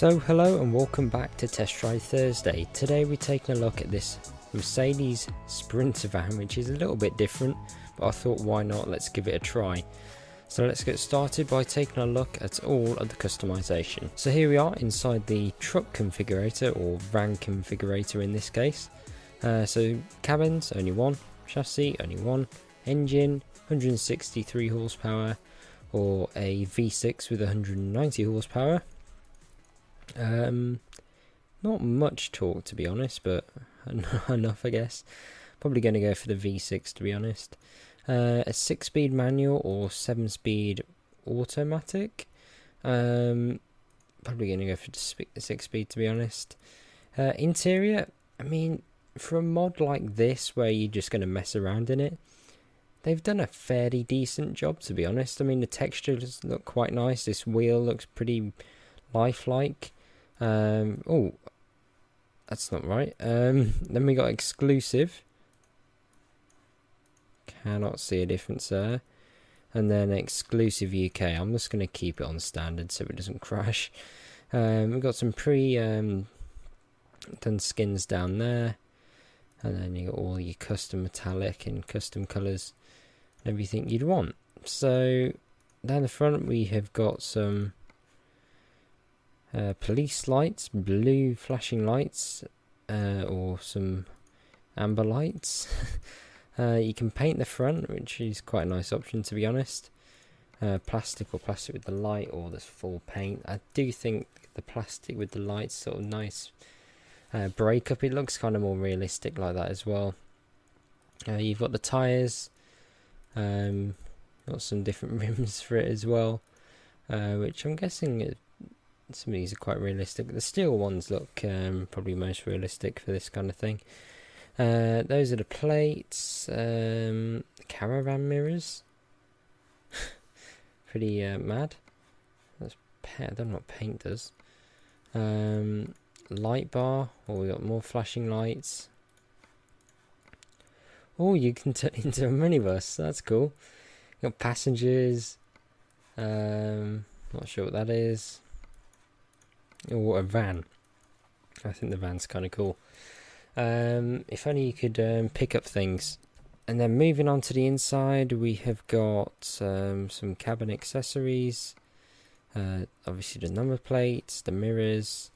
So hello and welcome back to Test Drive Thursday. Today we're taking a look at this Mercedes Sprinter van, which is a little bit different, but I thought why not, let's give it a try. So let's get started by taking a look at all of the customization. So here we are inside the truck configurator, or van configurator in this case. So cabins, only one, chassis, only one, engine, 163 horsepower, or a V6 with 190 horsepower. Not much torque to be honest, but enough I guess. Probably going to go for the V6 to be honest. A 6-speed manual or 7-speed automatic. Probably going to go for the 6-speed to be honest. Interior, I mean, for a mod like this where you're just going to mess around in it, they've done a fairly decent job to be honest. I mean, the textures look quite nice. This wheel looks pretty lifelike. Oh, that's not right. Then we got exclusive. Cannot see a difference there. And then exclusive UK. I'm just going to keep it on standard so it doesn't crash. We've got some done skins down there. And then you got all your custom metallic and custom colours and everything you'd want. So down the front we have got some police lights, blue flashing lights, or some amber lights. You can paint the front, which is quite a nice option to be honest. Plastic with the light, or this full paint. I do think the plastic with the lights sort of nice breakup. It looks kind of more realistic like that as well. You've got the tyres, got some different rims for it as well, which I'm guessing some of these are quite realistic. The steel ones look probably most realistic for this kind of thing. Those are the plates. Caravan mirrors. Pretty mad. I don't know what paint does. Light bar. Oh, we got more flashing lights. Oh, you can turn into a minibus. That's cool. You got passengers. Not sure what that is. Or a van. I think the van's kind of cool. If only you could pick up things. And then moving on to the inside, we have got some cabin accessories. Obviously the number plates, the mirrors,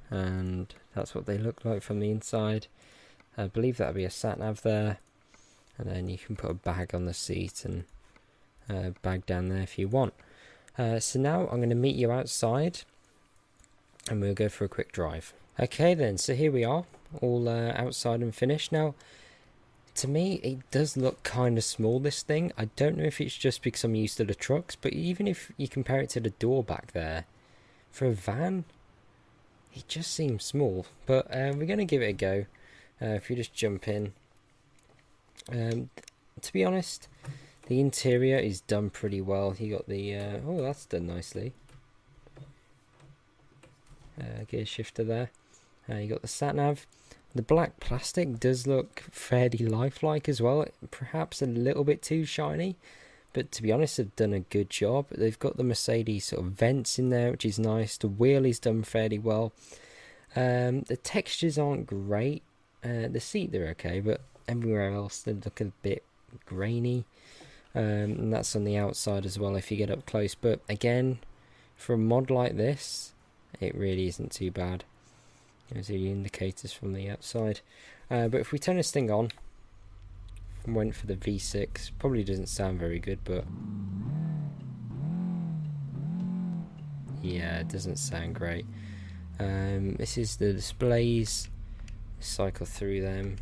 and that's what they look like from the inside. I believe that'll be a sat nav there. And then you can put a bag on the seat and a bag down there if you want. So now I'm going to meet you outside, and we'll go for a quick drive. Okay then, so here we are, all outside and finished. Now, to me, it does look kind of small, this thing. I don't know if it's just because I'm used to the trucks, but even if you compare it to the door back there, for a van, it just seems small. But we're going to give it a go. If you just jump in. To be honest, the interior is done pretty well. You got the, oh, that's done nicely. Gear shifter there. You got the sat nav. The black plastic does look fairly lifelike as well. Perhaps a little bit too shiny, but to be honest, they've done a good job. They've got the Mercedes sort of vents in there, which is nice. The wheel is done fairly well. The textures aren't great. The seat, they're okay, but everywhere else they look a bit grainy. And that's on the outside as well if you get up close. But again, for a mod like this, it really isn't too bad. There's the indicators from the outside. But if we turn this thing on, went for the V6, probably doesn't sound very good, but yeah, it doesn't sound great. This is the displays. Cycle through them.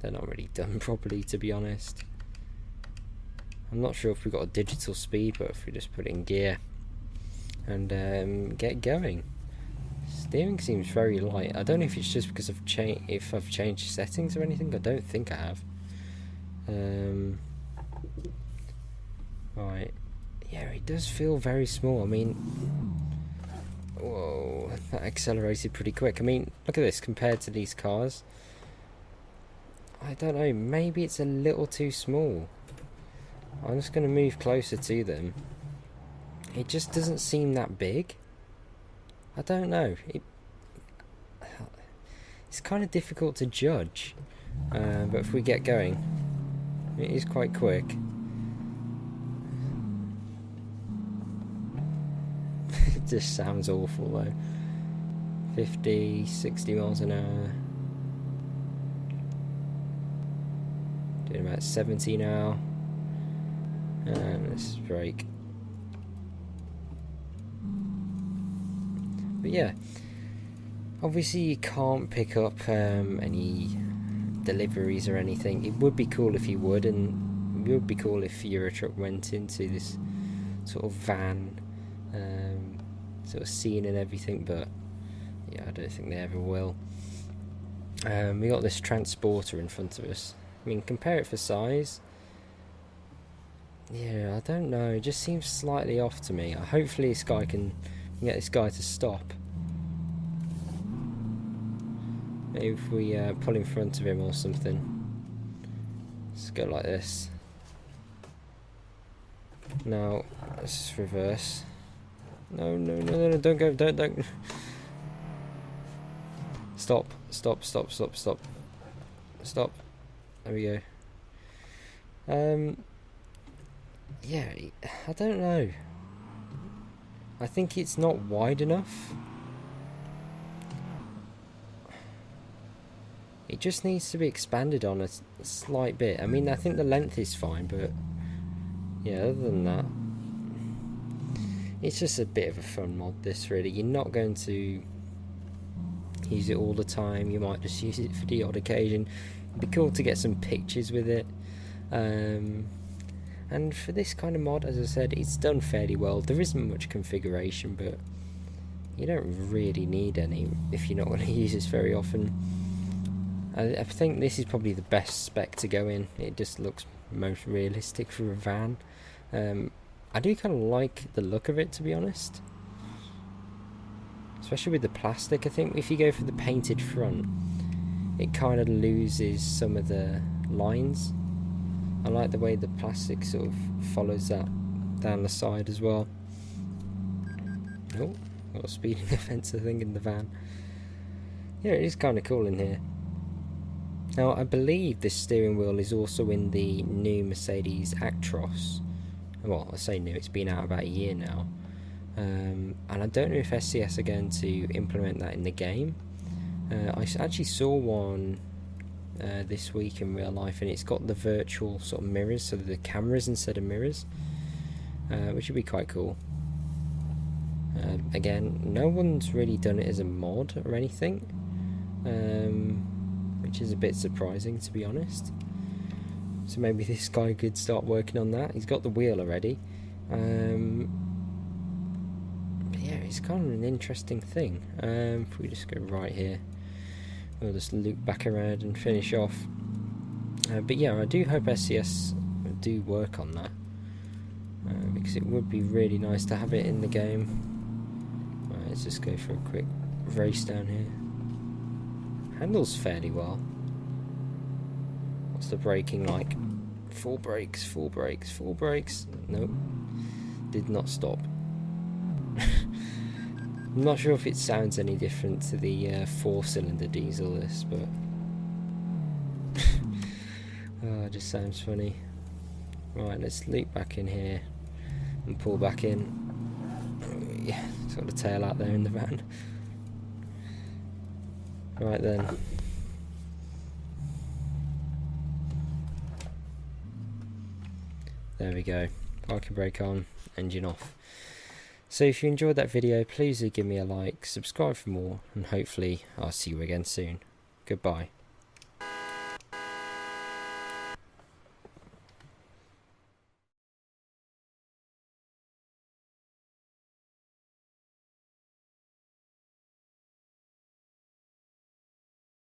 They're not really done properly, to be honest. I'm not sure if we've got a digital speed, but if we just put it in gear and get going. Steering seems very light. I don't know if it's just because I've changed settings or anything. I don't think I have. Right. Yeah, it does feel very small. I mean, whoa, that accelerated pretty quick. I mean, look at this compared to these cars. I don't know, maybe it's a little too small. I'm just going to move closer to them. It just doesn't seem that big. I don't know. It's kind of difficult to judge, but if we get going, it is quite quick. It just sounds awful though. 50, 60 miles an hour. Doing about 70 now. And let's brake. But yeah, obviously you can't pick up any deliveries or anything. It would be cool if you would, and it would be cool if Eurotruck went into this sort of van sort of scene and everything, but yeah, I don't think they ever will. We got this transporter in front of us. I mean, compare it for size. Yeah, I don't know. It just seems slightly off to me. Hopefully this guy can get this guy to stop. Maybe if we pull in front of him or something. Let's go like this. Now, let's just reverse. No, don't go, don't. Stop. There we go. Yeah, I don't know. I think it's not wide enough. It just needs to be expanded on a slight bit. I mean, I think the length is fine, but yeah, other than that, it's just a bit of a fun mod, this, really. You're not going to use it all the time. You might just use it for the odd occasion. It'd be cool to get some pictures with it. And for this kind of mod, as I said, it's done fairly well. There isn't much configuration, but you don't really need any if you're not going to use this very often. I think this is probably the best spec to go in. It just looks most realistic for a van. I do kind of like the look of it, to be honest. Especially with the plastic. I think if you go for the painted front, it kind of loses some of the lines. I like the way the plastic sort of follows that down the side as well. Oh, got a speeding offence, I think, in the van. Yeah, it is kind of cool in here. Now, I believe this steering wheel is also in the new Mercedes Actros. Well, I say new, it's been out about a year now. And I don't know if SCS are going to implement that in the game. I actually saw one this week in real life, and it's got the virtual sort of mirrors, so the cameras instead of mirrors, which would be quite cool. Again, no one's really done it as a mod or anything, which is a bit surprising, to be honest. So maybe this guy could start working on that. He's got the wheel already. But yeah, it's kind of an interesting thing. If we just go right here, we'll just loop back around and finish off. But yeah, I do hope SCS do work on that, because it would be really nice to have it in the game. Right, let's just go for a quick race down here. Handles fairly well. What's the braking like? Full brakes. Nope. Did not stop. I'm not sure if it sounds any different to the 4-cylinder diesel, this, but oh, it just sounds funny. Right, let's loop back in here and pull back in. Yeah, it's got the tail out there in the van. Right then. There we go. Parking brake on, engine off. So if you enjoyed that video, please do give me a like, subscribe for more, and hopefully I'll see you again soon. Goodbye.